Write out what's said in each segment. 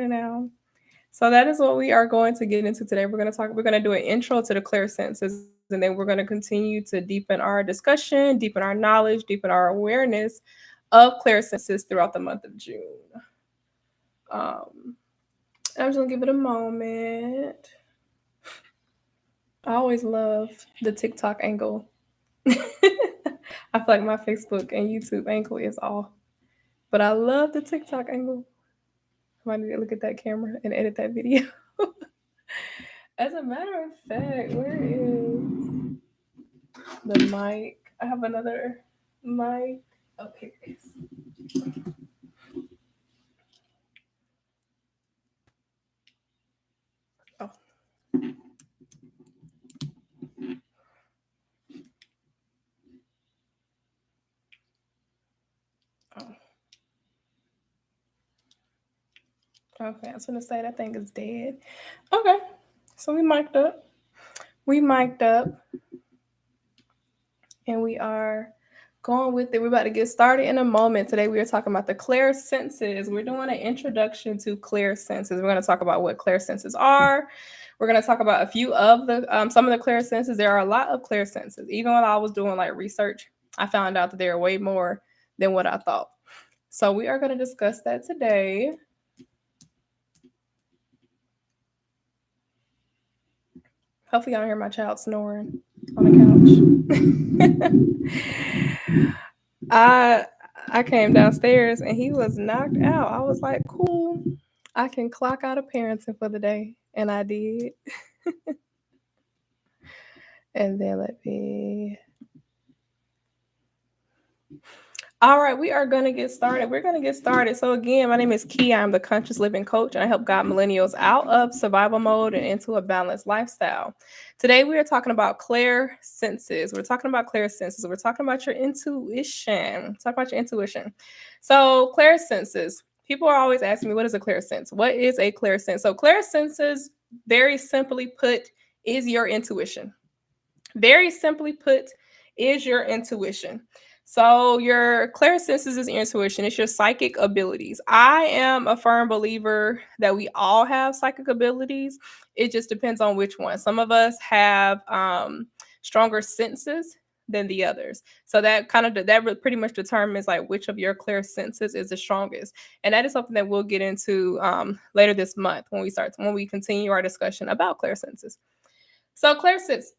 morning now. So that is what we are going to get into today. We're going to do an intro to the clear senses, and then we're going to continue to deepen our discussion, deepen our knowledge, deepen our awareness of clear senses throughout the month of June. Um, I'm just going to give it a moment. I always love the TikTok angle. I feel like my Facebook and YouTube angle is off, but I love the TikTok angle. I might need to look at that camera and edit that video. As a matter of fact, where is the mic? I have another mic. Oh, here it is. Oh. Oh. Okay, I was gonna say that thing is dead. Okay, so we mic'd up. We mic'd up, and we are going with it. We're about to get started in a moment. Today we are talking about the clairsenses. We're doing an introduction to clairsenses. We're going to talk about what clairsenses are. We're going to talk about a few of the some of the clairsenses. There are a lot of clairsenses. Even when I was doing like research, I found out that there are way more than what I thought. So we are going to discuss that today. Hopefully, y'all hear my child snoring on the couch. I came downstairs and he was knocked out. I was like, cool, I can clock out of parenting for the day. And I did. And then let me. All right, we are going to get started. We're going to get started. So, again, my name is Key. I'm the conscious living coach, and I help guide millennials out of survival mode and into a balanced lifestyle. Today, we are talking about clairsenses. We're talking about clairsenses. We're talking about your intuition. Talk about your intuition. So, clairsenses. People are always asking me, what is a clairsense? What is a clairsense? So, clairsenses, very simply put, is your intuition. Very simply put, is your intuition. So your clairsenses is intuition. It's your psychic abilities. I am a firm believer that we all have psychic abilities. It just depends on which one. Some of us have stronger senses than the others. So that pretty much determines like which of your clairsenses is the strongest. And that is something that we'll get into later this month when we continue our discussion about clairsenses. So clairsenses,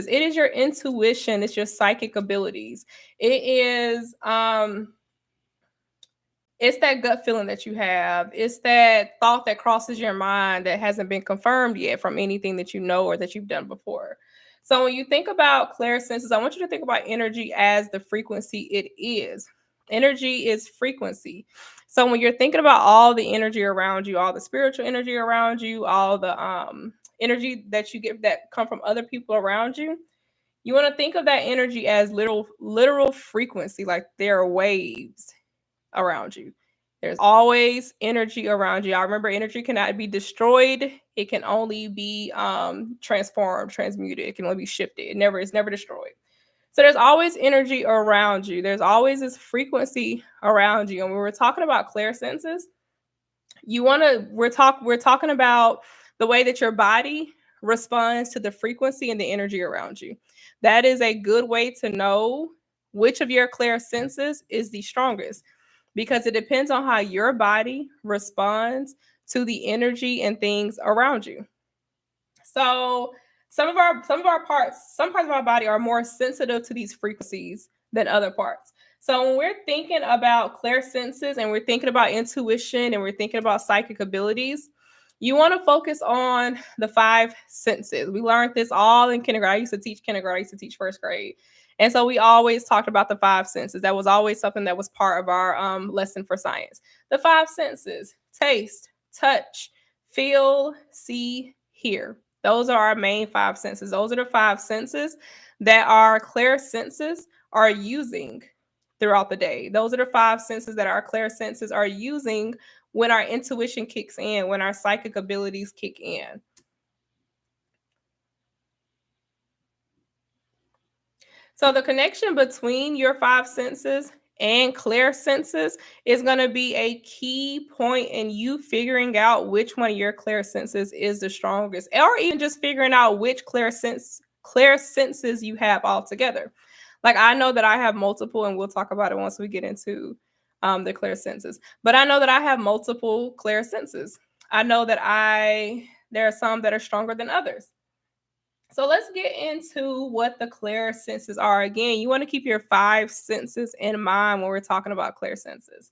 it is your intuition, it's your psychic abilities. It's that gut feeling that you have. It's that thought that crosses your mind that hasn't been confirmed yet from anything that you know or that you've done before. So when you think about clairsenses, I want you to think about energy as the frequency it is. Energy is frequency. So when you're thinking about all the energy around you, all the spiritual energy around you, all the energy that you get that come from other people around you, you want to think of that energy as literal frequency, like there are waves around you. There's always energy around you. I remember energy cannot be destroyed. It can only be transformed, transmuted. It can only be shifted. It's never destroyed. So there's always energy around you. There's always this frequency around you. And when we're talking about clairsenses, we're talking about the way that your body responds to the frequency and the energy around you. That is a good way to know which of your clairsenses is the strongest, because it depends on how your body responds to the energy and things around you. So some parts of our body are more sensitive to these frequencies than other parts. So when we're thinking about clairsenses and we're thinking about intuition and we're thinking about psychic abilities, you want to focus on the five senses. We learned this all in kindergarten. I used to teach kindergarten. I used to teach first grade. And so we always talked about the five senses. That was always something that was part of our lesson for science. The five senses: taste, touch, feel, see, hear. Those are our main five senses. Those are the five senses that our clairsenses are using throughout the day. Those are the five senses that our clairsenses are using when our intuition kicks in, when our psychic abilities kick in. So the connection between your five senses and clairsenses is going to be a key point in you figuring out which one of your clairsenses is the strongest, or even just figuring out which clairsenses you have altogether. Like, I know that I have multiple, and we'll talk about it once we get into the clairsenses. But I know that I have multiple clairsenses. I know that there are some that are stronger than others. So let's get into what the clairsenses are. Again, you want to keep your five senses in mind when we're talking about clairsenses.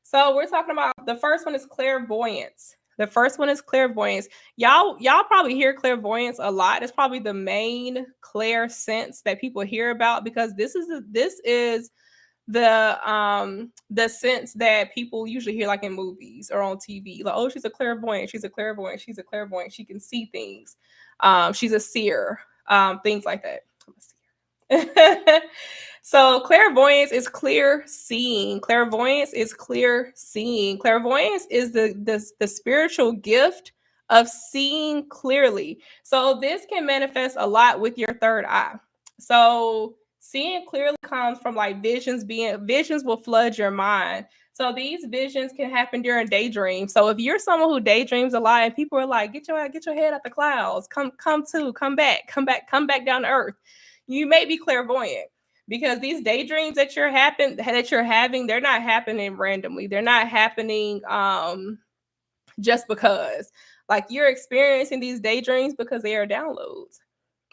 So we're talking about, the first one is clairvoyance. The first one is clairvoyance. Y'all probably hear clairvoyance a lot. It's probably the main clairsense that people hear about, because this is the sense that people usually hear, like in movies or on TV. Like, oh, she's a clairvoyant, she's a clairvoyant, she's a clairvoyant, she can see things. She's a seer, things like that. I'm a seer. So clairvoyance is clear seeing. Clairvoyance is clear seeing. Clairvoyance is the spiritual gift of seeing clearly. So this can manifest a lot with your third eye. So seeing clearly comes from like visions will flood your mind. So these visions can happen during daydreams. So if you're someone who daydreams a lot and people are like, get your head out the clouds, come back down to earth, you may be clairvoyant, because these daydreams that you're having, they're not happening randomly. They're not happening just because. Like, you're experiencing these daydreams because they are downloads.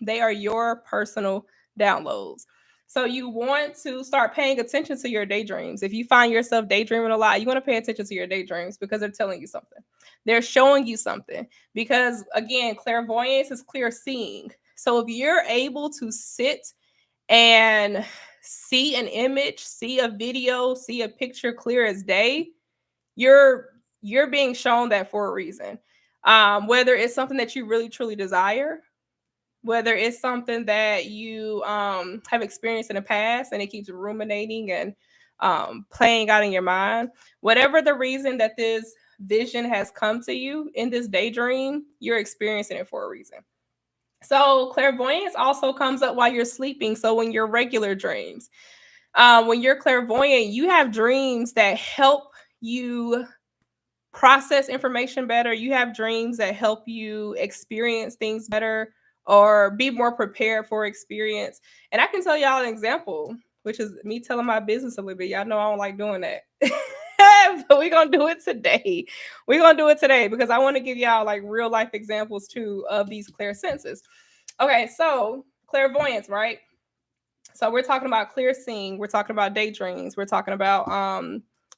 They are your personal downloads. So you want to start paying attention to your daydreams. If you find yourself daydreaming a lot, you want to pay attention to your daydreams, because they're telling you something. They're showing you something. Because again, clairvoyance is clear seeing. So if you're able to sit and see an image, see a video, see a picture clear as day, you're being shown that for a reason. Whether it's something that you really truly desire, whether it's something that you have experienced in the past and it keeps ruminating and playing out in your mind, whatever the reason that this vision has come to you in this daydream, you're experiencing it for a reason. So clairvoyance also comes up while you're sleeping. So when you're regular dreams, when you're clairvoyant, you have dreams that help you process information better. You have dreams that help you experience things better or be more prepared for experience. And I can tell y'all an example, which is me telling my business a little bit. Y'all know I don't like doing that. But we're going to do it today. We're going to do it today because I want to give y'all like real life examples too of these clairsenses. Okay, so clairvoyance, right? So we're talking about clear seeing. We're talking about daydreams. We're talking about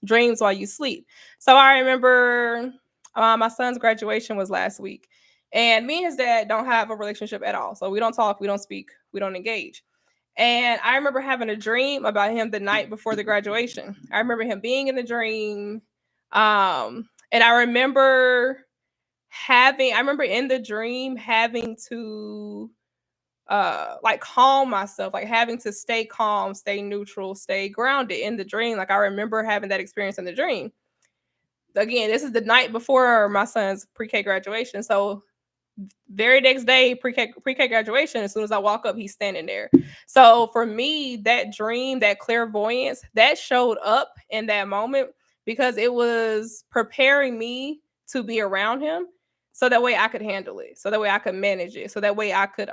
dreams while you sleep. So I remember my son's graduation was last week, and me and his dad don't have a relationship at all. So we don't talk, we don't speak, we don't engage. And I remember having a dream about him the night before the graduation. I remember him being in the dream. And I remember in the dream having to like calm myself, like having to stay calm, stay neutral, stay grounded in the dream. Like, I remember having that experience in the dream. Again, this is the night before my son's pre-K graduation. So very next day, pre-K graduation, as soon as I walk up, he's standing there. So for me, that dream, that clairvoyance, that showed up in that moment because it was preparing me to be around him, so that way I could handle it, so that way I could manage it, so that way I could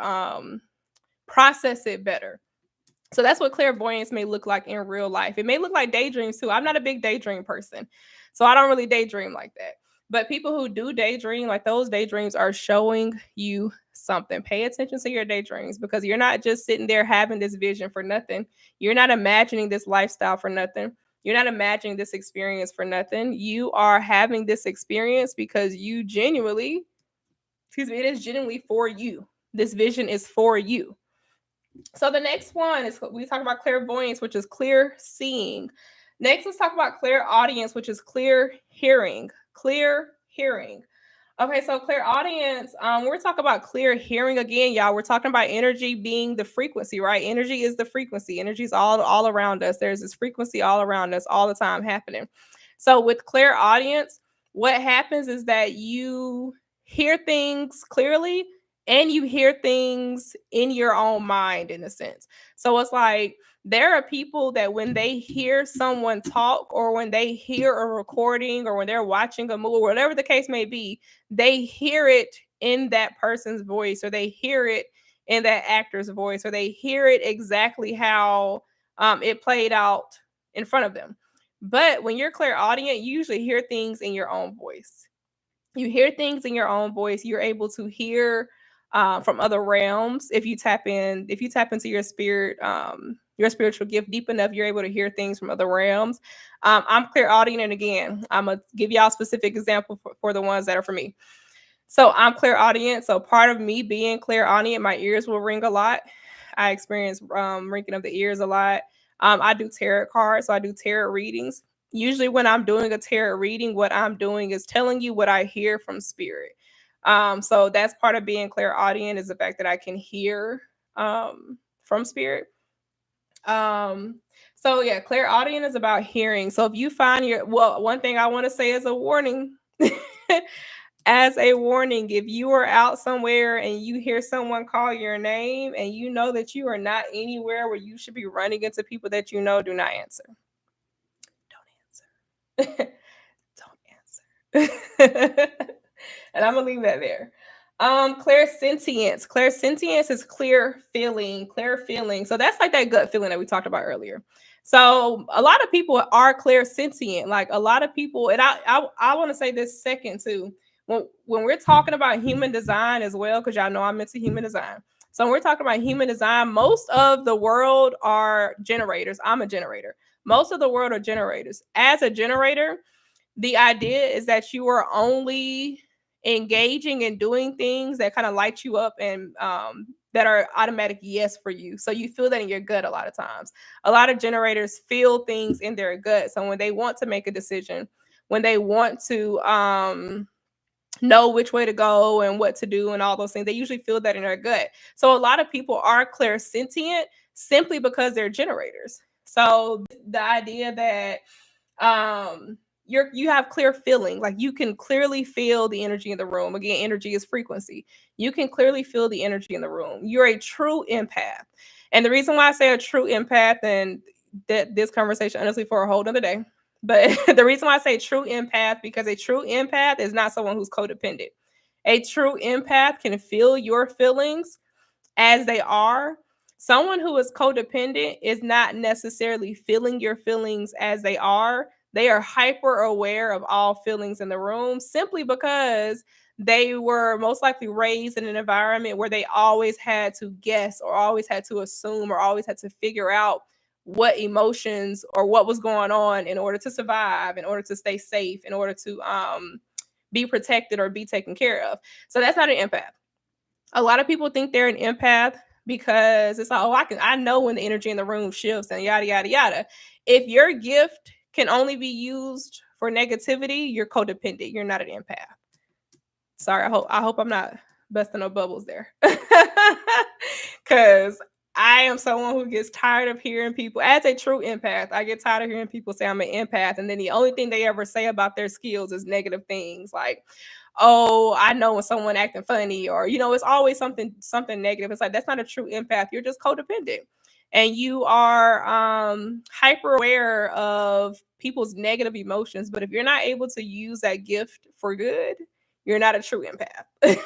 process it better. So that's what clairvoyance may look like in real life. It may look like daydreams too. I'm not a big daydream person, so I don't really daydream like that. But people who do daydream, like, those daydreams are showing you something. Pay attention to your daydreams, because you're not just sitting there having this vision for nothing. You're not imagining this lifestyle for nothing. You're not imagining this experience for nothing. You are having this experience because you genuinely, it is genuinely for you. This vision is for you. So the next one is, we talk about clairvoyance, which is clear seeing. Next, let's talk about clairaudience, which is clear hearing. Clear hearing. Okay, so clairaudience, we're talking about clear hearing again, y'all. We're talking about energy being the frequency, right? Energy is the frequency. Energy is all around us. There's this frequency all around us all the time happening. So with clairaudience, what happens is that you hear things clearly and you hear things in your own mind in a sense. So it's like there are people that when they hear someone talk or when they hear a recording or when they're watching a movie, whatever the case may be, they hear it in that person's voice or they hear it in that actor's voice or they hear it exactly how it played out in front of them. But when you're clairaudient, you usually hear things in your own voice. You hear things in your own voice. You're able to hear from other realms. If you tap into your spiritual gift deep enough, you're able to hear things from other realms. I'm clairaudient, and again, I'm gonna give y'all a specific example for the ones that are for me. So I'm clairaudient. So part of me being clairaudient, my ears will ring a lot. I experience ringing of the ears a lot. I do tarot cards, so I do tarot readings. Usually, when I'm doing a tarot reading, what I'm doing is telling you what I hear from spirit. So that's part of being clairaudient is the fact that I can hear from spirit. Um, so yeah, clairaudient is about hearing. So if you find one thing I want to say as a warning. As a warning, if you are out somewhere and you hear someone call your name and you know that you are not anywhere where you should be running into people that you know, do not answer. Don't answer. Don't answer. And I'm gonna leave that there. Clairsentience. Clairsentience is clear feeling, clear feeling. So that's like that gut feeling that we talked about earlier. So a lot of people are clairsentient. Like a lot of people, and I want to say this second too. When we're talking about human design as well, because y'all know I'm into human design. So when we're talking about human design, most of the world are generators. I'm a generator. Most of the world are generators. As a generator, the idea is that you are only engaging and doing things that kind of light you up and that are automatic yes for you. So you feel that in your gut a lot of times. A lot of generators feel things in their gut. So when they want to make a decision, when they want to know which way to go and what to do and all those things, they usually feel that in their gut. So a lot of people are clairsentient simply because they're generators. So the idea that you have clear feeling, like you can clearly feel the energy in the room. Again, energy is frequency. You can clearly feel the energy in the room. You're a true empath. And the reason why I say a true empath, and that this conversation honestly for a whole other day, but the reason why I say true empath, because a true empath is not someone who's codependent. A true empath can feel your feelings as they are. Someone who is codependent is not necessarily feeling your feelings as they are. They are hyper aware of all feelings in the room simply because they were most likely raised in an environment where they always had to guess or always had to assume or always had to figure out what emotions or what was going on in order to survive, in order to stay safe, in order to be protected or be taken care of. So that's not an empath. A lot of people think they're an empath because it's like, oh, I know when the energy in the room shifts and yada yada yada. If your gift can only be used for negativity, you're codependent. You're not an empath. Sorry, I hope I'm not busting no bubbles there. Cause I am someone who gets tired of hearing people, as a true empath, I get tired of hearing people say I'm an empath. And then the only thing they ever say about their skills is negative things like, oh, I know when someone acting funny, or it's always something negative. It's like that's not a true empath. You're just codependent. And you are hyper aware of people's negative emotions. But if you're not able to use that gift for good, you're not a true empath.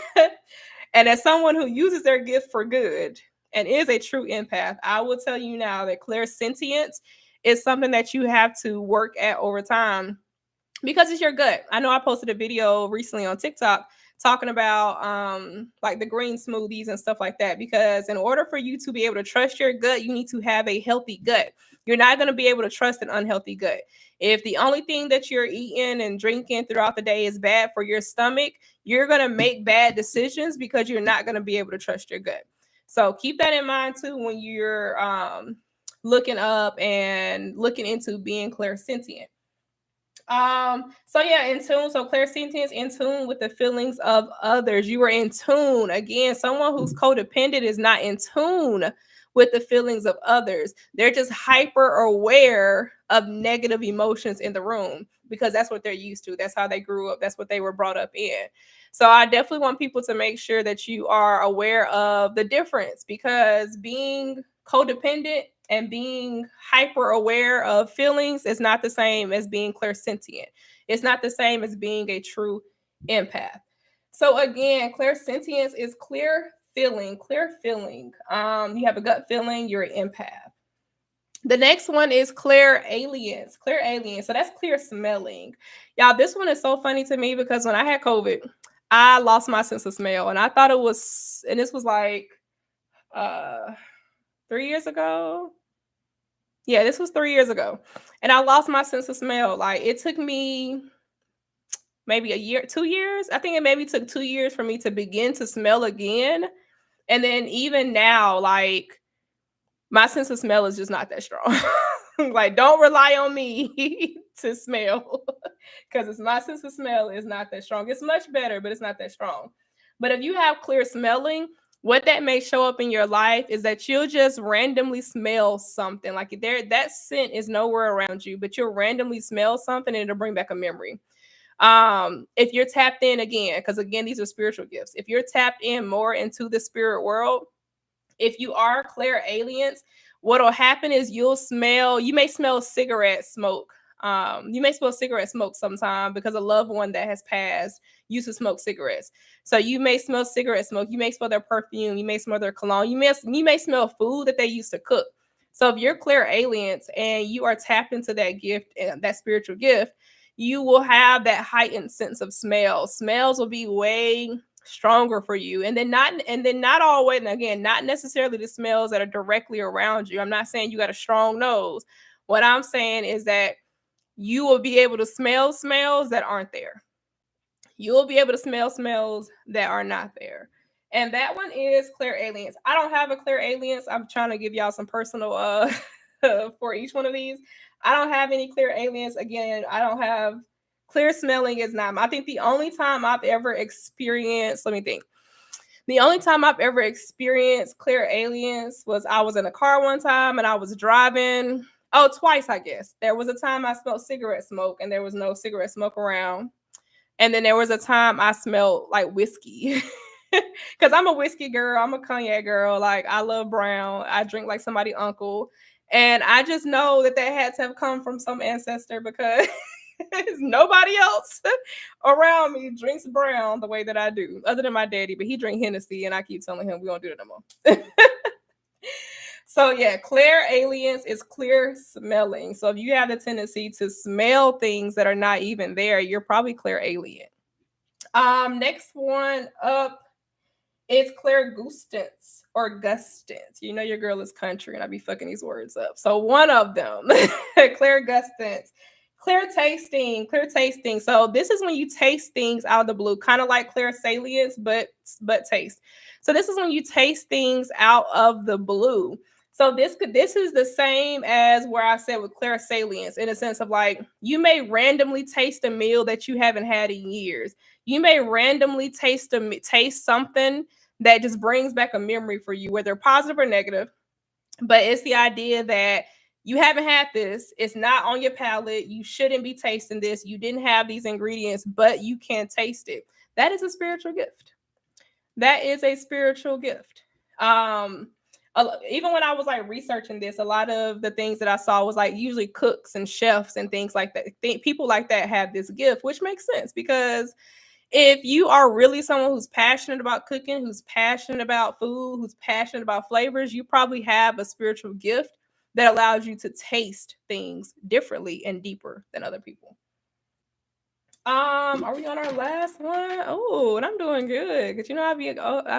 And as someone who uses their gift for good and is a true empath, I will tell you now that clairsentience is something that you have to work at over time because it's your gut. I know I posted a video recently on TikTok talking about like the green smoothies and stuff like that, because in order for you to be able to trust your gut, you need to have a healthy gut. You're not going to be able to trust an unhealthy gut. If the only thing that you're eating and drinking throughout the day is bad for your stomach, you're going to make bad decisions because you're not going to be able to trust your gut. So keep that in mind too when you're looking up and looking into being clairsentient. So yeah, in tune. So clairsentience, in tune with the feelings of others. You are in tune. Again, someone who's codependent is not in tune with the feelings of others. They're just hyper aware of negative emotions in the room. because that's what they're used to. That's how they grew up. That's what they were brought up in. So I definitely want people to make sure that you are aware of the difference, because being codependent and being hyper aware of feelings is not the same as being clairsentient. It's not the same as being a true empath. So again, clairsentience is clear feeling, clear feeling. You have a gut feeling, you're an empath. The next one is clairalience. Clairalience. So that's clear smelling. Y'all, this one is so funny to me because when I had COVID, I lost my sense of smell, and I thought it was, and this was like uh 3 years ago. Yeah, this was 3 years ago. And I lost my sense of smell. Like, it took me maybe a year, 2 years. I think it maybe took 2 years for me to begin to smell again. And then even now, like, my sense of smell is just not that strong. Like, don't rely on me to smell, because it's my sense of smell is not that strong. It's much better, but it's not that strong. But if you have clear smelling, what that may show up in your life is that you'll just randomly smell something. Like, there, that scent is nowhere around you, but you'll randomly smell something and it'll bring back a memory. If you're tapped in again, because again, these are spiritual gifts. If you're tapped in more into the spirit world, if you are clairalience, what'll happen is you may smell cigarette smoke. You may smell cigarette smoke sometime because a loved one that has passed used to smoke cigarettes. So you may smell cigarette smoke. You may smell their perfume. You may smell their cologne. You may smell food that they used to cook. So if you're clairalience and you are tapped into that gift and that spiritual gift, you will have that heightened sense of smell. Smells will be way stronger for you. And then not always, and again, not necessarily the smells that are directly around you. I'm not saying you got a strong nose. What I'm saying is that you will be able to smell smells that aren't there. You'll be able to smell smells that are not there. And that one is clairalience. I don't have a clairalience. I'm trying to give y'all some personal for each one of these. I don't have any clairalience. Again, I don't have clear smelling is not. I think the only time I've ever experienced, let me think. The only time I've ever experienced clairalience was I was in a car one time and I was driving. Oh, twice, I guess. There was a time I smelled cigarette smoke and there was no cigarette smoke around. And then there was a time I smelled like whiskey. Because I'm a whiskey girl. I'm a cognac girl. Like, I love brown. I drink like somebody uncle. And I just know that had to have come from some ancestor, because nobody else around me drinks brown the way that I do, other than my daddy. But he drink Hennessy, and I keep telling him we don't do that no more. So yeah, clairalience is clear smelling. So if you have the tendency to smell things that are not even there, you're probably clairalient. Next one up is clairgustance or gustance. You know your girl is country, and I be fucking these words up. So one of them, clairgustance. Clear tasting, clear tasting. So this is when you taste things out of the blue, kind of like clairsalience, but taste. So this is when you taste things out of the blue. So this is the same as where I said with clairsalience, in a sense of like, you may randomly taste a meal that you haven't had in years. You may randomly taste something that just brings back a memory for you, whether positive or negative. But it's the idea that you haven't had this. It's not on your palate. You shouldn't be tasting this. You didn't have these ingredients, but you can taste it. That is a spiritual gift. That is a spiritual gift. Even when I was like researching this, a lot of the things that I saw was like usually cooks and chefs and things like that. People like that have this gift, which makes sense, because if you are really someone who's passionate about cooking, who's passionate about food, who's passionate about flavors, you probably have a spiritual gift that allows you to taste things differently and deeper than other people. Are we on our last one? Oh, and I'm doing good, because I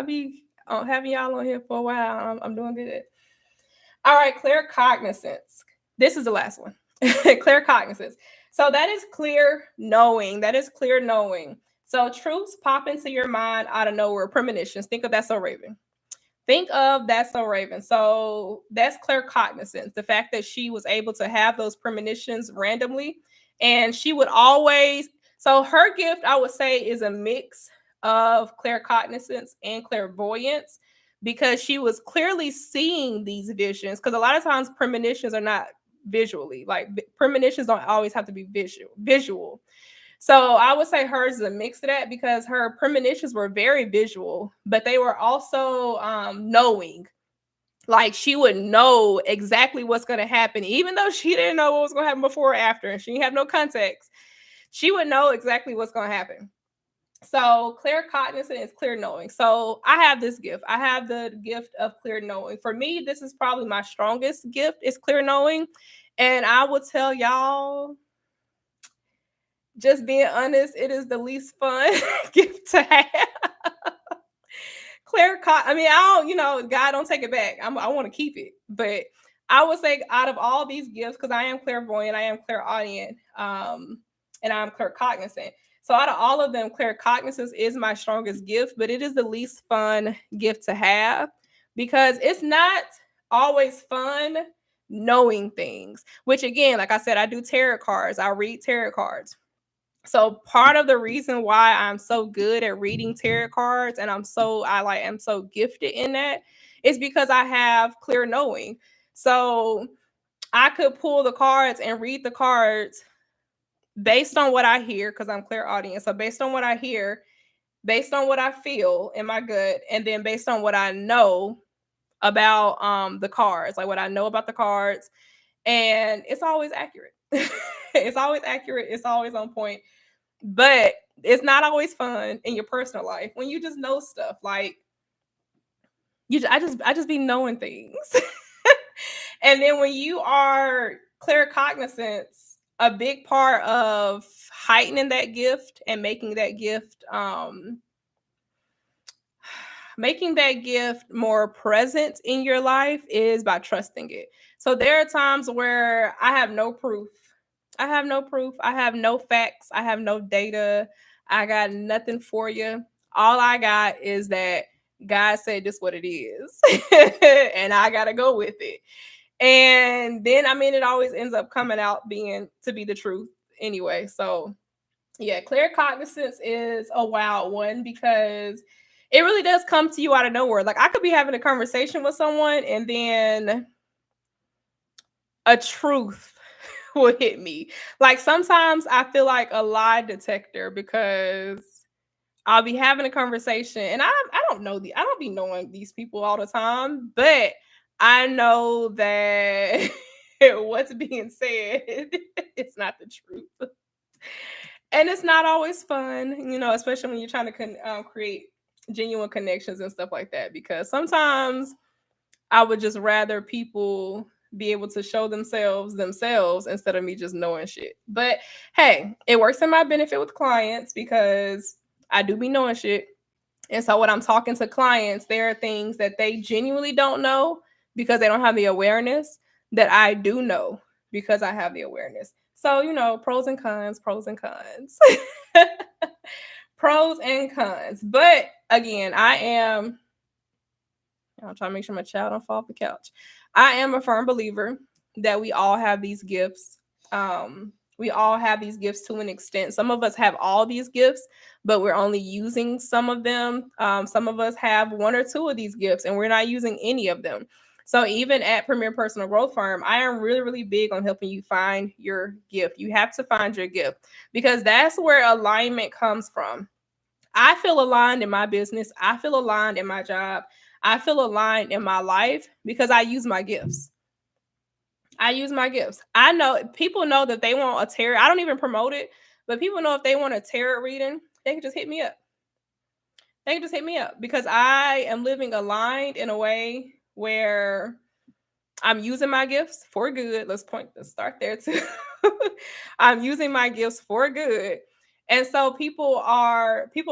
be having y'all on here for a while. I'm doing good. All right, clear cognizance. This is the last one. Clear cognizance. So that is clear knowing. That is clear knowing. So truths pop into your mind out of nowhere. Premonitions. Think of That's So Raven. Think of That's So Raven. So that's clear cognizance. The fact that she was able to have those premonitions randomly. And she would always, so her gift, I would say, is a mix of claircognizance and clairvoyance, because she was clearly seeing these visions. Because a lot of times premonitions are not visually. Like premonitions don't always have to be visual. So I would say hers is a mix of that because her premonitions were very visual, but they were also knowing. Like she would know exactly what's going to happen, even though she didn't know what was going to happen before or after, and she didn't have no context. She would know exactly what's going to happen. So claircognizant is clear knowing. So I have this gift. I have the gift of clear knowing. For me, this is probably my strongest gift is clear knowing. And I will tell y'all, just being honest, it is the least fun gift to have. I mean, I don't, God don't take it back. I want to keep it. But I would say out of all these gifts, because I am clairvoyant, I am clairaudient, and I'm claircognizant. So out of all of them, claircognizance is my strongest gift, but it is the least fun gift to have because it's not always fun knowing things, which again, like I said, I do tarot cards. I read tarot cards. So part of the reason why I'm so good at reading tarot cards and I'm so gifted in that is because I have clear knowing. So I could pull the cards and read the cards based on what I hear because I'm clairaudient. So based on what I hear, based on what I feel in my gut, and then based on what I know about the cards, like what I know about the cards, and it's always accurate. It's always accurate. It's always on point. But it's not always fun in your personal life when you just know stuff. Like I just be knowing things. And then when you are claircognizant, a big part of heightening that gift and making that gift more present in your life is by trusting it. So there are times where I have no proof. I have no facts. I have no data. I got nothing for you. All I got is that God said this what it is. And I got to go with it. And then, I mean, it always ends up coming out being to be the truth anyway. So yeah, claircognizance is a wild one because it really does come to you out of nowhere. Like I could be having a conversation with someone and then a truth will hit me. Like sometimes I feel like a lie detector because I'll be having a conversation and I don't be knowing these people all the time, but I know that what's being said it's not the truth. And it's not always fun, especially when you're trying to create genuine connections and stuff like that. Because sometimes I would just rather people be able to show themselves instead of me just knowing shit. But hey, it works in my benefit with clients because I do be knowing shit. And so when I'm talking to clients, there are things that they genuinely don't know because they don't have the awareness that I do know because I have the awareness. So, pros and cons, pros and cons. Pros and cons. But again, I'm trying to make sure my child don't fall off the couch. I am a firm believer that we all have these gifts. We all have these gifts to an extent. Some of us have all these gifts, but we're only using some of them. Some of us have one or two of these gifts, and we're not using any of them. So even at Premier Personal Growth Firm, I am really, really big on helping you find your gift. You have to find your gift because that's where alignment comes from. I feel aligned in my business. I feel aligned in my job. I feel aligned in my life because I use my gifts. I know people know that they want a tarot. I don't even promote it, but people know if they want a tarot reading, they can just hit me up. Because I am living aligned in a way where I'm using my gifts for good. Let's start there too. I'm using my gifts for good. And so people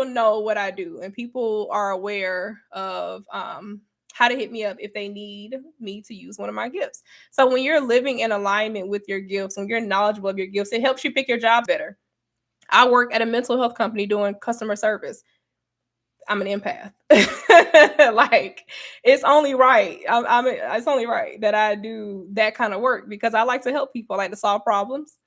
know what I do and people are aware of how to hit me up if they need me to use one of my gifts. So when you're living in alignment with your gifts, when you're knowledgeable of your gifts, it helps you pick your job better. I work at a mental health company doing customer service. I'm an empath. Like it's only right. It's only right that I do that kind of work because I like to help people. I like to solve problems.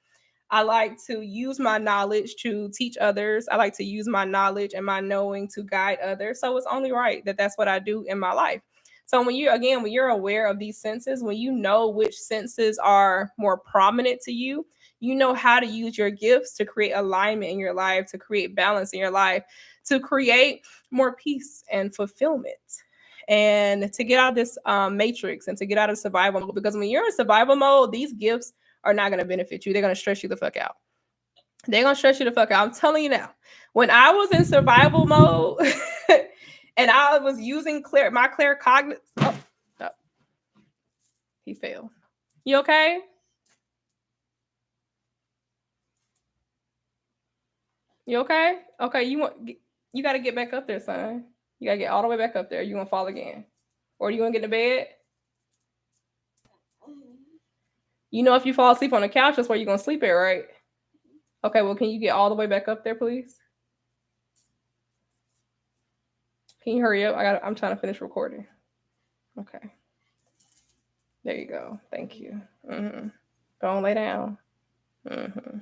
I like to use my knowledge to teach others. I like to use my knowledge and my knowing to guide others. So it's only right that that's what I do in my life. So when you're aware of these senses, when you know which senses are more prominent to you, you know how to use your gifts to create alignment in your life, to create balance in your life, to create more peace and fulfillment, and to get out of this matrix and to get out of survival mode. Because when you're in survival mode, these gifts are not going to benefit you. They're going to stress you the fuck out. They're going to stress you the fuck out. I'm telling you now. When I was in survival mode and I was using my claircognizance. Oh, he failed. You okay? You okay? Okay, you got to get back up there, son. You got to get all the way back up there. You going to fall again. Or you going to get in the bed? You know, if you fall asleep on the couch, that's where you're going to sleep at, right? Okay, well, can you get all the way back up there, please? Can you hurry up? I'm trying to finish recording. Okay. There you go. Thank you. Mm-hmm. Go on, lay down. Mm-hmm.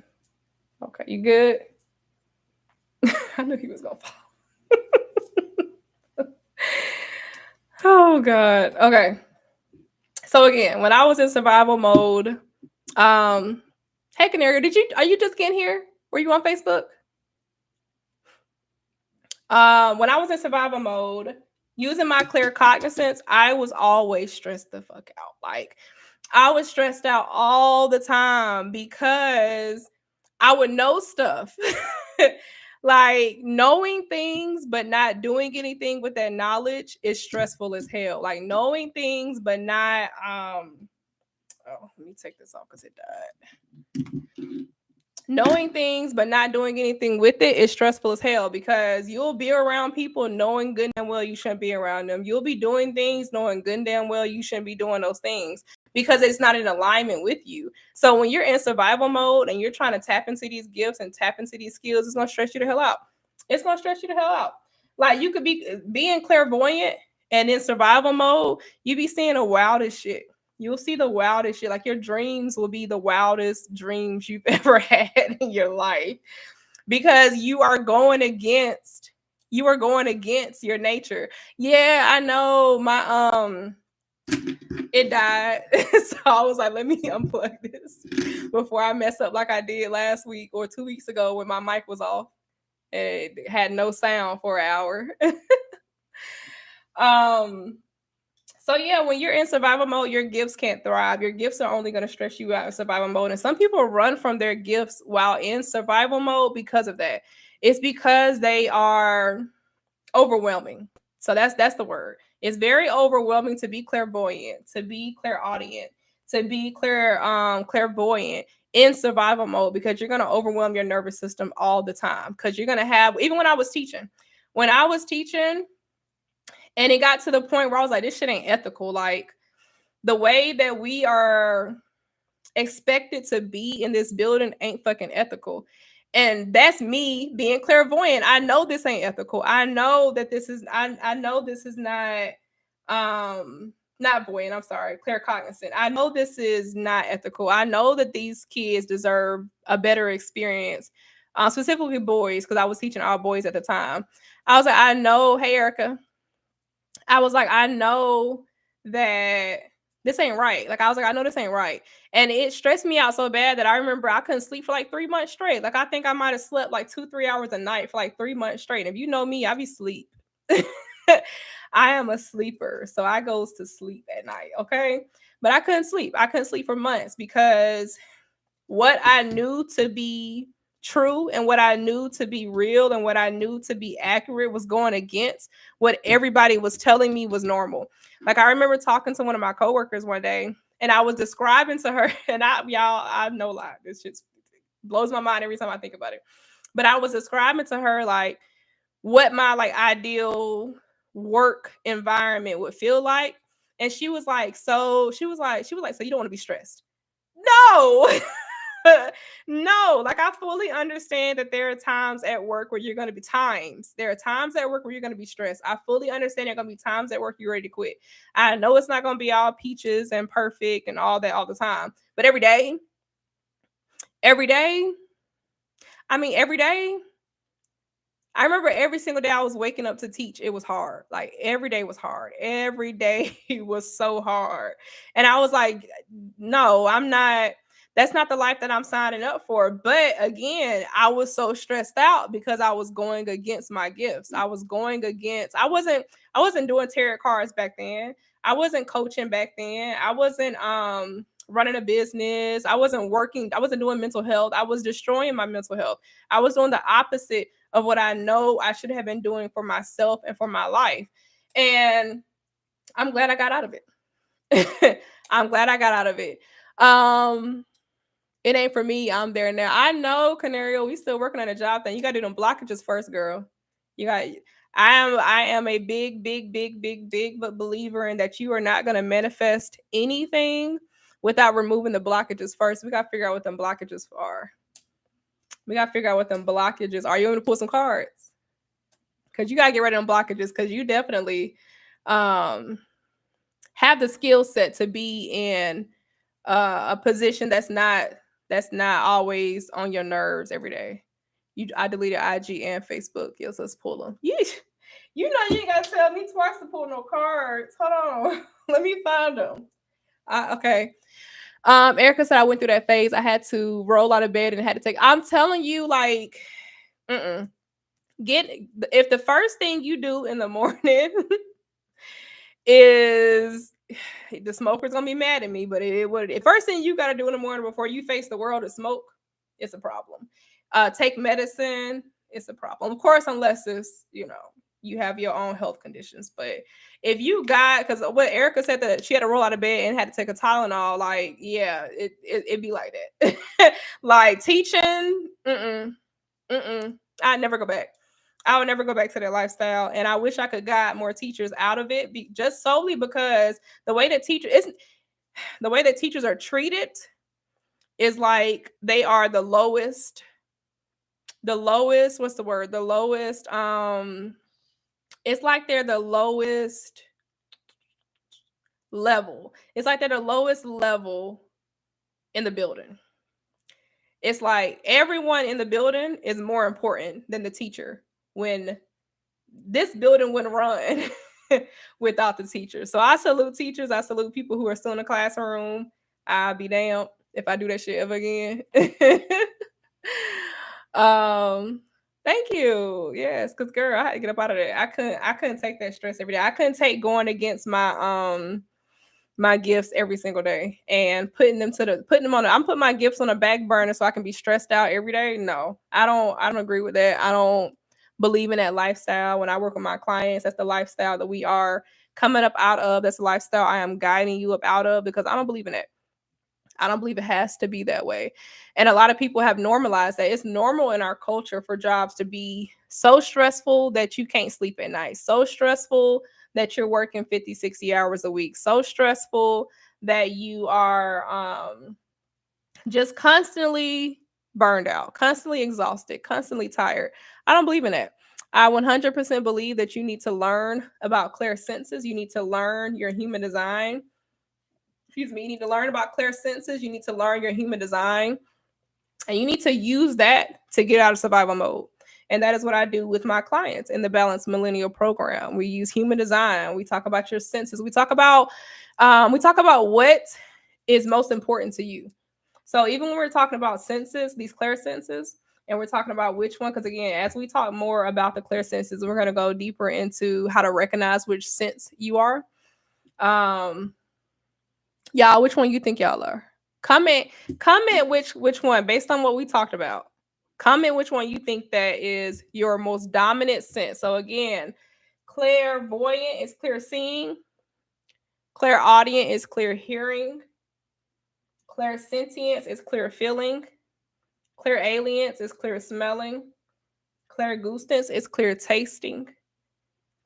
Okay, you good? I knew he was going to fall. Oh, God. Okay. So again, when I was in survival mode, hey, Canary, are you just getting here? Were you on Facebook? When I was in survival mode, using my claircognizance, I was always stressed the fuck out. Like, I was stressed out all the time because I would know stuff. Like, knowing things but not doing anything with that knowledge is stressful as hell. Like, knowing things but not oh, let me take this off because it died. Knowing things but not doing anything with it is stressful as hell, because you'll be around people knowing good and well you shouldn't be around them. You'll be doing things knowing good and damn well you shouldn't be doing those things because it's not in alignment with you. So when you're in survival mode and you're trying to tap into these gifts and tap into these skills, it's gonna stress you the hell out. It's gonna stress you the hell out. Like, you could be being clairvoyant and in survival mode, you be seeing the wildest shit. You'll see the wildest shit. Like, your dreams will be the wildest dreams you've ever had in your life, because you are going against your nature. Yeah, I know my it died. So I was like, let me unplug this before I mess up like I did last week or 2 weeks ago when my mic was off. It had no sound for an hour. So yeah, when you're in survival mode, your gifts can't thrive. Your gifts are only going to stress you out in survival mode. And some people run from their gifts while in survival mode because of that. It's because they are overwhelming. So that's the word. It's very overwhelming to be clairvoyant, to be clairaudient, to be clairvoyant in survival mode, because you're going to overwhelm your nervous system all the time. Because you're going to have, even when I was teaching, and it got to the point where I was like, this shit ain't ethical. Like, the way that we are expected to be in this building ain't fucking ethical. And that's me being clairvoyant. I know this ain't ethical. I know that this is, I know this is not voyant, I'm sorry, claircognizant. I know this is not ethical. I know that these kids deserve a better experience, specifically boys, because I was teaching all boys at the time. I was like, I know, hey, Erica. I was like, I know that this ain't right. Like, I was like, I know this ain't right. And it stressed me out so bad that I remember I couldn't sleep for like 3 months straight. Like, I think I might have slept like 2-3 hours a night for like 3 months straight. And if you know me, I be sleep. I am a sleeper. So I goes to sleep at night. Okay. But I couldn't sleep. I couldn't sleep for months because what I knew to be true and what I knew to be real and what I knew to be accurate was going against what everybody was telling me was normal. Like, I remember talking to one of my coworkers one day and I was describing to her, and I know, like, this shit blows my mind every time I think about it. But I was describing to her like what my like ideal work environment would feel like. And she was like, so you don't want to be stressed? No. No, like, I fully understand that there are times at work where you're going to be there are times at work where you're going to be stressed. I fully understand there are going to be times at work you're ready to quit. I know it's not going to be all peaches and perfect and all that all the time, but every day, every day, I mean, every day, I remember every single day I was waking up to teach. It was hard. Like every day was hard. Every day was so hard. And I was like, no, I'm not. That's not the life that I'm signing up for. But again, I was so stressed out because I was going against my gifts. I was going against, I wasn't doing tarot cards back then. I wasn't coaching back then. I wasn't running a business. I wasn't working. I wasn't doing mental health. I was destroying my mental health. I was doing the opposite of what I know I should have been doing for myself and for my life. And I'm glad I got out of it. I'm glad I got out of it. It ain't for me. I'm there now. I know, Canario, we still working on a job thing. You gotta do them blockages first, girl. You got I am a big but believer in that you are not gonna manifest anything without removing the blockages first. We gotta figure out what them blockages are. We gotta figure out what them blockages are. You want me to pull some cards? Because you gotta get rid of them blockages because you definitely um have the skill set to be in a position that's not always on your nerves every day. I deleted IG and Facebook. Yes, let's pull them. You know you ain't gotta tell me twice to pull no cards. Hold on. Let me find them. Okay. Erica said I went through that phase. I had to roll out of bed and had to take. I'm telling you, like, get if the first thing you do in the morning is the smoker's gonna be mad at me, but it would. The first thing you got to do in the morning before you face the world is smoke. It's a problem. Take medicine. It's a problem. Of course, unless it's you have your own health conditions. But if you got because what Erica said that she had to roll out of bed and had to take a Tylenol, like yeah, it'd be like that. Like teaching, I'd never go back. I would never go back to that lifestyle. And I wish I could guide more teachers out of it, just solely because the way that teachers are treated is like they are the lowest. The lowest, what's the word? The lowest. It's like they're the lowest level. It's like they're the lowest level in the building. It's like everyone in the building is more important than the teacher when this building wouldn't run without the teachers. So I salute teachers. I salute people who are still in the classroom. I'll be damned if I do that shit ever again. Thank you. Yes, because girl, I had to get up out of there. I couldn't take that stress every day. I couldn't take going against my gifts every single day and putting them on. I'm putting my gifts on a back burner so I can be stressed out every day. No, I don't agree with that. I don't believe in that lifestyle. When I work with my clients, that's the lifestyle that we are coming up out of. That's the lifestyle I am guiding you up out of because I don't believe in it. I don't believe it has to be that way. And a lot of people have normalized that. It's normal in our culture for jobs to be so stressful that you can't sleep at night. So stressful that you're working 50, 60 hours a week. So stressful that you are just constantly burned out, constantly exhausted, constantly tired. I don't believe in that. I 100% believe that you need to learn about clairsenses. You need to learn your human design. Excuse me. You need to learn about clairsenses. You need to learn your human design. And you need to use that to get out of survival mode. And that is what I do with my clients in the Balanced Millennial program. We use human design. We talk about your senses. We talk about what is most important to you. So even when we're talking about senses, these clairsenses, and we're talking about which one, because again, as we talk more about the clairsenses, we're going to go deeper into how to recognize which sense you are. Y'all, which one you think y'all are? Comment which one based on what we talked about. Comment which one you think that is your most dominant sense. So again, clairvoyant is clear seeing, clairaudient is clear hearing, clairsentience is clear feeling, clairalience is clear smelling, clairgustance is clear tasting,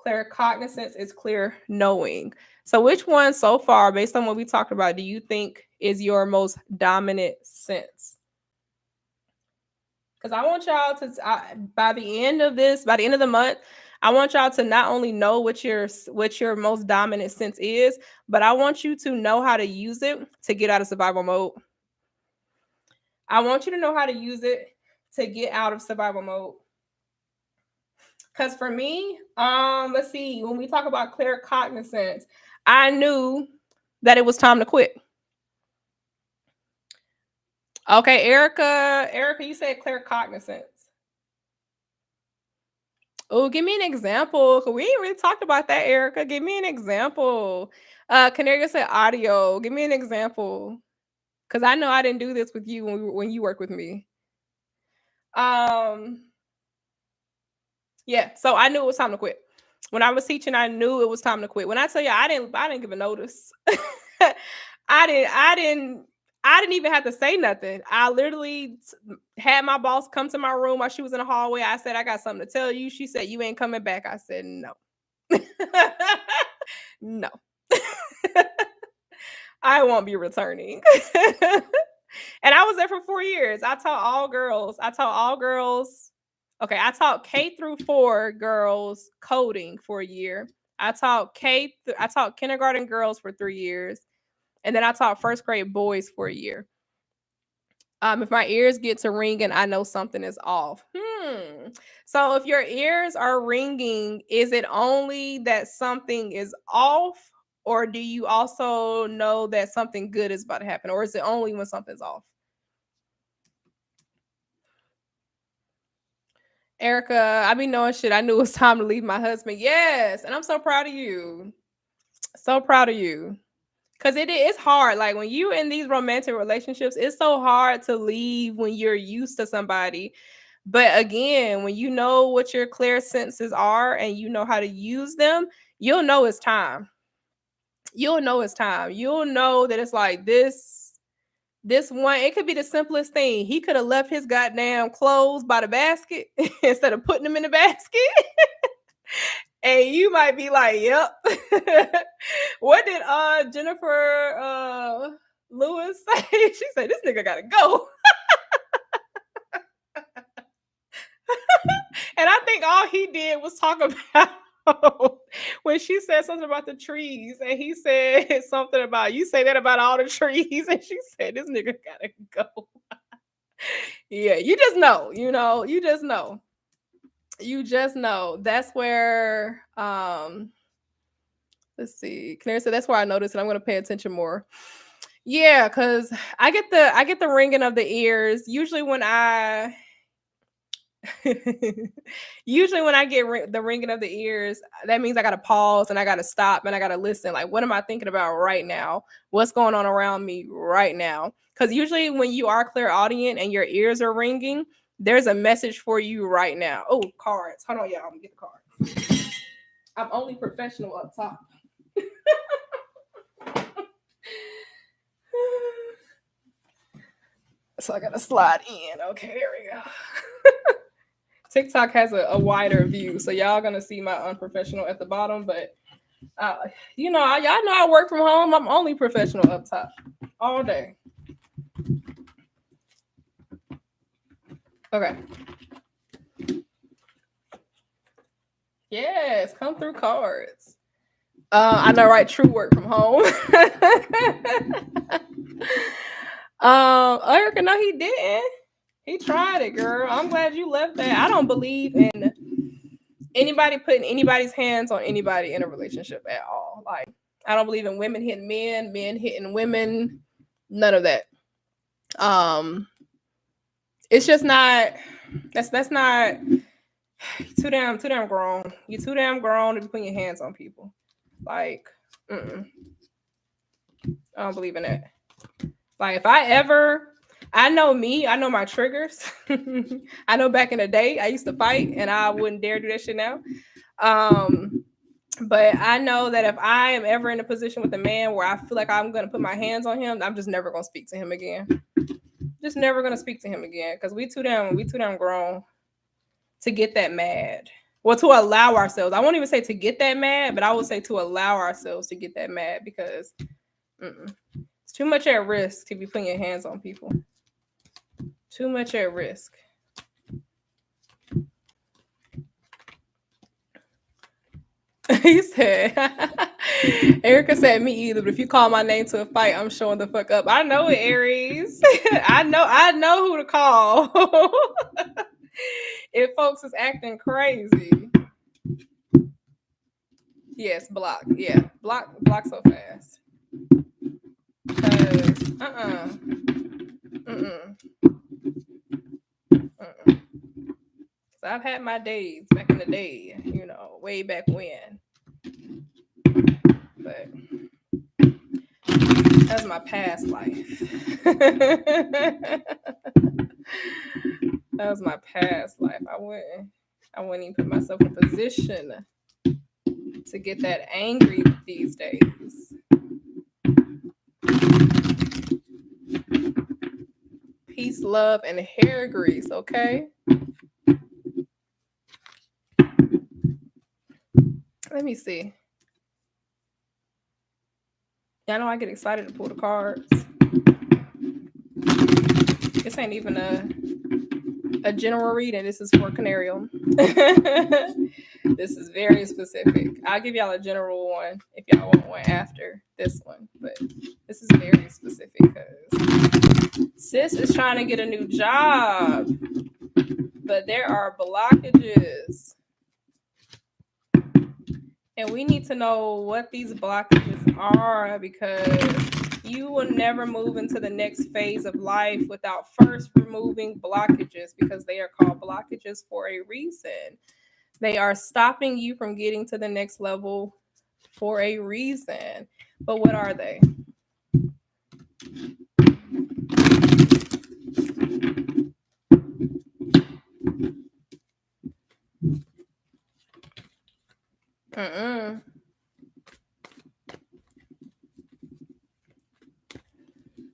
claircognizance is clear knowing. So which one so far, based on what we talked about, do you think is your most dominant sense? Because I want y'all to, by the end of the month, I want y'all to not only know what your most dominant sense is, but I want you to know how to use it to get out of survival mode. I want you to know how to use it to get out of survival mode. Because for me, let's see, when we talk about clear cognizance, I knew that it was time to quit. Okay, Erica, you said clear cognizance. Oh, give me an example. 'Cause we ain't really talked about that, Erica. Give me an example. Canaria said audio. Give me an example. Cause I know I didn't do this with you when you work with me. Um, yeah. So I knew it was time to quit. When I was teaching, I knew it was time to quit. When I tell you, I didn't give a notice. I didn't even have to say nothing. I literally had my boss come to my room while she was in the hallway. I said, I got something to tell you. She said, you ain't coming back. I said, no. No. I won't be returning. And I was there for 4 years. I taught all girls. Okay, I taught K through 4 girls coding for a year. I taught kindergarten girls for 3 years. And then I taught first grade boys for a year. If my ears get to ringing, I know something is off. So if your ears are ringing, is it only that something is off, or do you also know that something good is about to happen, or is it only when something's off? Erica, I be knowing shit. I knew it was time to leave my husband. Yes, and I'm so proud of you. So proud of you. Cause it is hard. Like when you in these romantic relationships, it's so hard to leave when you're used to somebody. But again, when you know what your clear senses are and you know how to use them, you'll know it's time. You'll know it's time. You'll know that it's like this one, it could be the simplest thing. He could have left his goddamn clothes by the basket instead of putting them in the basket. And you might be like, yep. What did Jennifer Lewis say? She said, this nigga gotta go. And I think all he did was talk about when she said something about the trees, and he said something about, you say that about all the trees, and she said, this nigga gotta go. Yeah, you just know, you just know. You just know. That's where let's see. Canary said that's where I noticed, and I'm gonna pay attention more. Yeah, because I get the ringing of the ears. Usually when I get the ringing of the ears, that means I gotta pause and I gotta stop and I gotta listen. Like, what am I thinking about right now? What's going on around me right now? Because usually when you are clairaudient and your ears are ringing, there's a message for you right now. Oh, cards. Hold on, y'all. I'm gonna get the cards. I'm only professional up top. So I gotta slide in. Okay, there we go. TikTok has a wider view, so y'all gonna see my unprofessional at the bottom. But y'all know I work from home. I'm only professional up top all day. Okay. Yes, come through cards. I know, right? True work from home. Erica, no, he didn't. He tried it, girl. I'm glad you left that. I don't believe in anybody putting anybody's hands on anybody in a relationship at all. Like, I don't believe in women hitting men hitting women. None of that. It's just not. That's not. Too damn grown. You're too damn grown to be putting your hands on people. Like, I don't believe in that. Like, if I know me, I know my triggers. I know back in the day I used to fight and I wouldn't dare do that shit now. But I know that if I am ever in a position with a man where I feel like I'm gonna put my hands on him, I'm just never gonna speak to him again. Just never gonna speak to him again because we too damn grown to get that mad. Well, to allow ourselves. I won't even say to get that mad, but I would say to allow ourselves to get that mad because it's too much at risk to be putting your hands on people. Too much at risk. He said, Erica said, me either, but if you call my name to a fight, I'm showing the fuck up. I know it, Aries. I know who to call. If folks is acting crazy. Yes, block. Yeah, block so fast. Cause mm-mm. So I've had my days back in the day, way back when. But that's my past life. That was my past life. I wouldn't even put myself in a position to get that angry these days. Peace, love, and hair grease, okay? Let me see. Yeah, I know I get excited to pull the cards. This ain't even a general reading. This is for Canarium. This is very specific. I'll give y'all a general one if y'all want one after this one, but this is very specific because sis is trying to get a new job, but there are blockages. And we need to know what these blockages are because you will never move into the next phase of life without first removing blockages because they are called blockages for a reason. They are stopping you from getting to the next level for a reason. But what are they?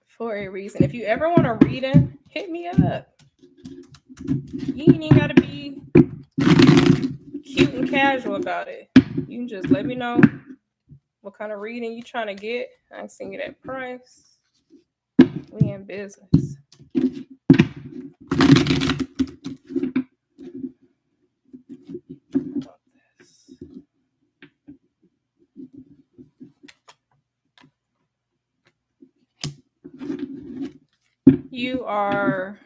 For a reason. If you ever want a reading, hit me up. You ain't even gotta be cute and casual about it. You can just let me know what kind of reading you trying to get. I can send you that price. We in business. You are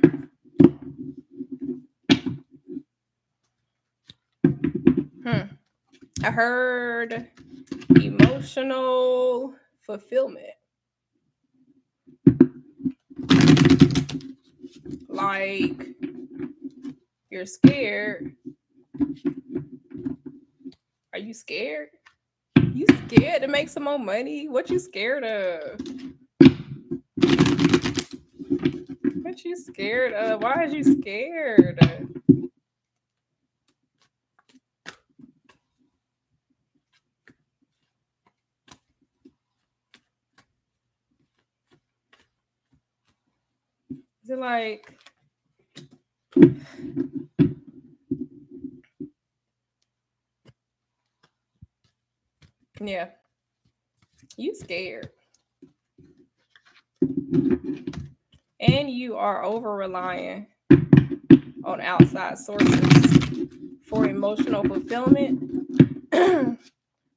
I heard emotional fulfillment. Like you're scared. Are you scared? You scared to make some more money? What you scared of? What you scared of? Why are you scared? Is it like yeah, you scared. And you are over relying on outside sources for emotional fulfillment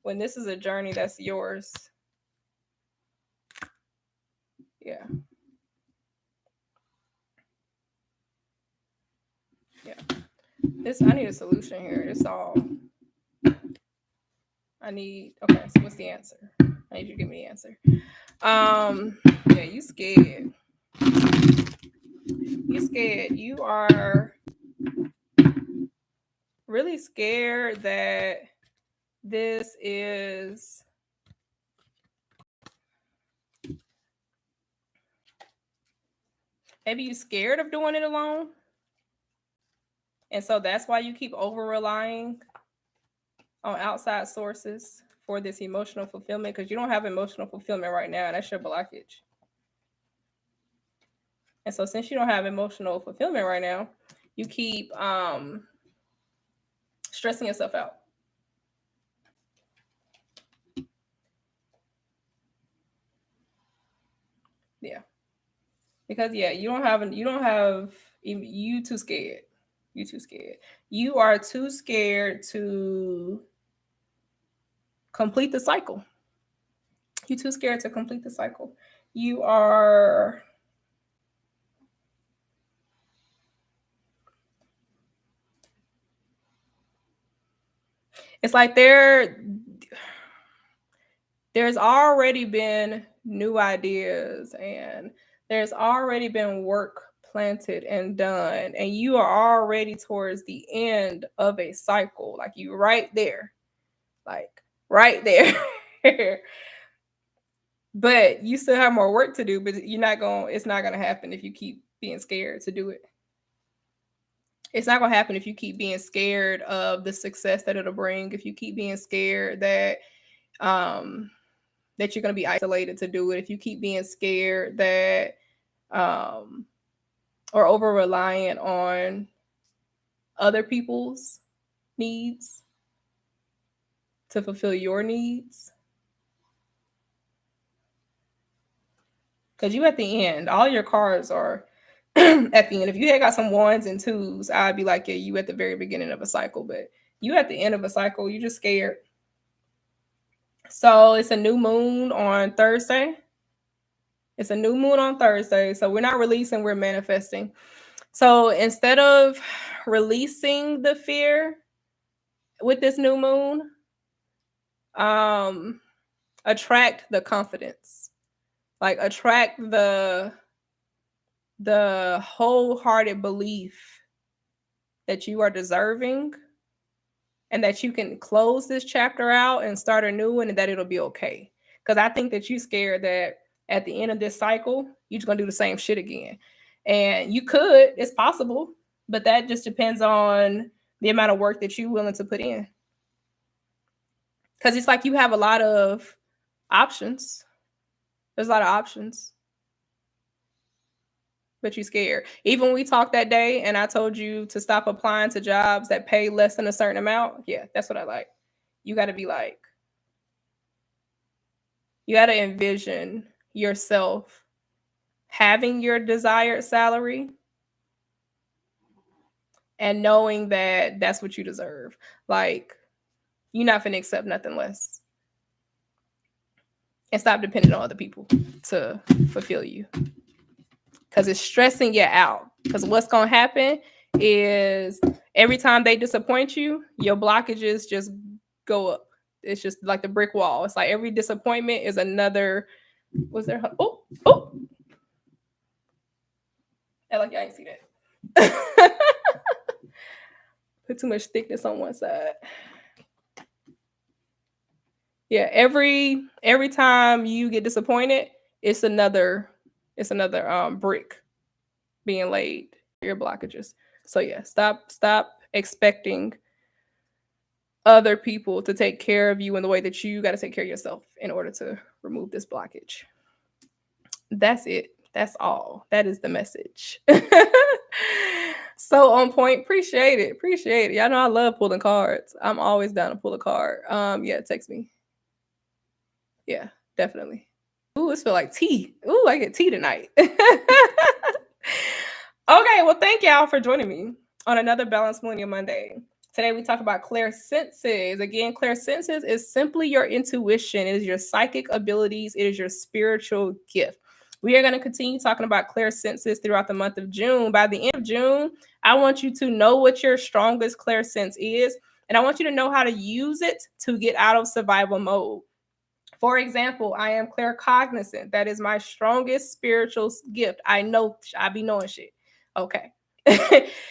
when this is a journey that's yours. Yeah. Yeah. I need a solution here. It's all I need. Okay, so what's the answer? I need you to give me the answer. Yeah, you scared. You scared. You are really scared that this is maybe you scared of doing it alone. And so that's why you keep over relying on outside sources for this emotional fulfillment because you don't have emotional fulfillment right now. And that's your blockage. And so since you don't have emotional fulfillment right now, you keep stressing yourself out. Yeah. Because you don't have you too scared. You too scared. You are too scared to complete the cycle. You're too scared to complete the cycle. You are it's like there's already been new ideas and there's already been work planted and done, and you are already towards the end of a cycle. Like you right there. Like right there. But you still have more work to do, but it's not gonna happen if you keep being scared to do it. It's not gonna happen if you keep being scared of the success that it'll bring, if you keep being scared that that you're gonna be isolated to do it, if you keep being scared that or over reliant on other people's needs to fulfill your needs. Because you at the end, all your cards are at the end. If you had got some ones and twos, I'd be like, yeah, you at the very beginning of a cycle. But you at the end of a cycle, you just scared. So it's a new moon on Thursday. It's a new moon on Thursday. So we're not releasing, we're manifesting. So instead of releasing the fear with this new moon, attract the confidence. Like attract the wholehearted belief that you are deserving and that you can close this chapter out and start a new one and that it'll be okay. Because I think that you're scared that at the end of this cycle, you're just going to do the same shit again. And you could, it's possible, but that just depends on the amount of work that you're willing to put in. Because it's like you have a lot of options. There's a lot of options. But you're scared. Even when we talked that day and I told you to stop applying to jobs that pay less than a certain amount, yeah, that's what I like. You got to be like, you got to envision yourself having your desired salary and knowing that that's what you deserve. Like, you're not finna accept nothing less. And stop depending on other people to fulfill you. Because it's stressing you out. Because what's going to happen is every time they disappoint you, your blockages just go up. It's just like the brick wall. It's like every disappointment is another. Was there? Oh. I like y'all ain't see that. Put too much thickness on one side. Yeah, every time you get disappointed, it's another brick being laid for your blockages. So yeah, stop expecting other people to take care of you in the way that you got to take care of yourself in order to remove this blockage. That's it. That's all. That is the message. So on point. Appreciate it. Y'all know I love pulling cards. I'm always down to pull a card. Yeah, text me. Yeah, definitely. Ooh, this feel like tea. Ooh, I get tea tonight. Okay, well, thank y'all for joining me on another Balanced Millennial Monday. Today we talk about clairsenses. Again, clairsenses is simply your intuition. It is your psychic abilities. It is your spiritual gift. We are going to continue talking about clairsenses throughout the month of June. By the end of June, I want you to know what your strongest clairsense is, and I want you to know how to use it to get out of survival mode. For example, I am claircognizant. That is my strongest spiritual gift. I be knowing shit. Okay.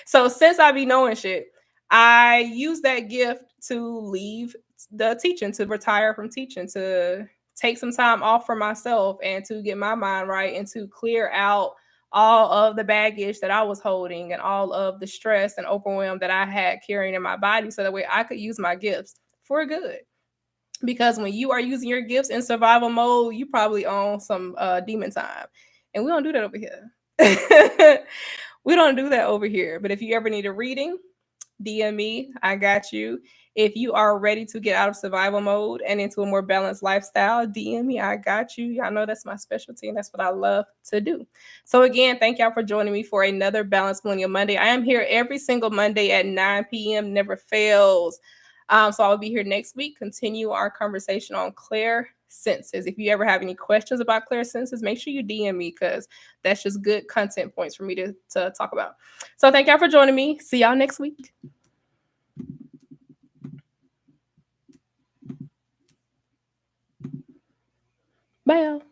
So since I be knowing shit, I use that gift to leave the teaching, to retire from teaching, to take some time off for myself and to get my mind right and to clear out all of the baggage that I was holding and all of the stress and overwhelm that I had carrying in my body so that way I could use my gifts for good. Because when you are using your gifts in survival mode, you probably own some demon time. And we don't do that over here. We don't do that over here. But if you ever need a reading, DM me. I got you. If you are ready to get out of survival mode and into a more balanced lifestyle, DM me. I got you. Y'all know that's my specialty and that's what I love to do. So again, thank y'all for joining me for another Balanced Millennial Monday. I am here every single Monday at 9 p.m. Never fails. So I'll be here next week. Continue our conversation on clairsenses. If you ever have any questions about clairsenses, make sure you DM me because that's just good content points for me to talk about. So thank y'all for joining me. See y'all next week. Bye, y'all.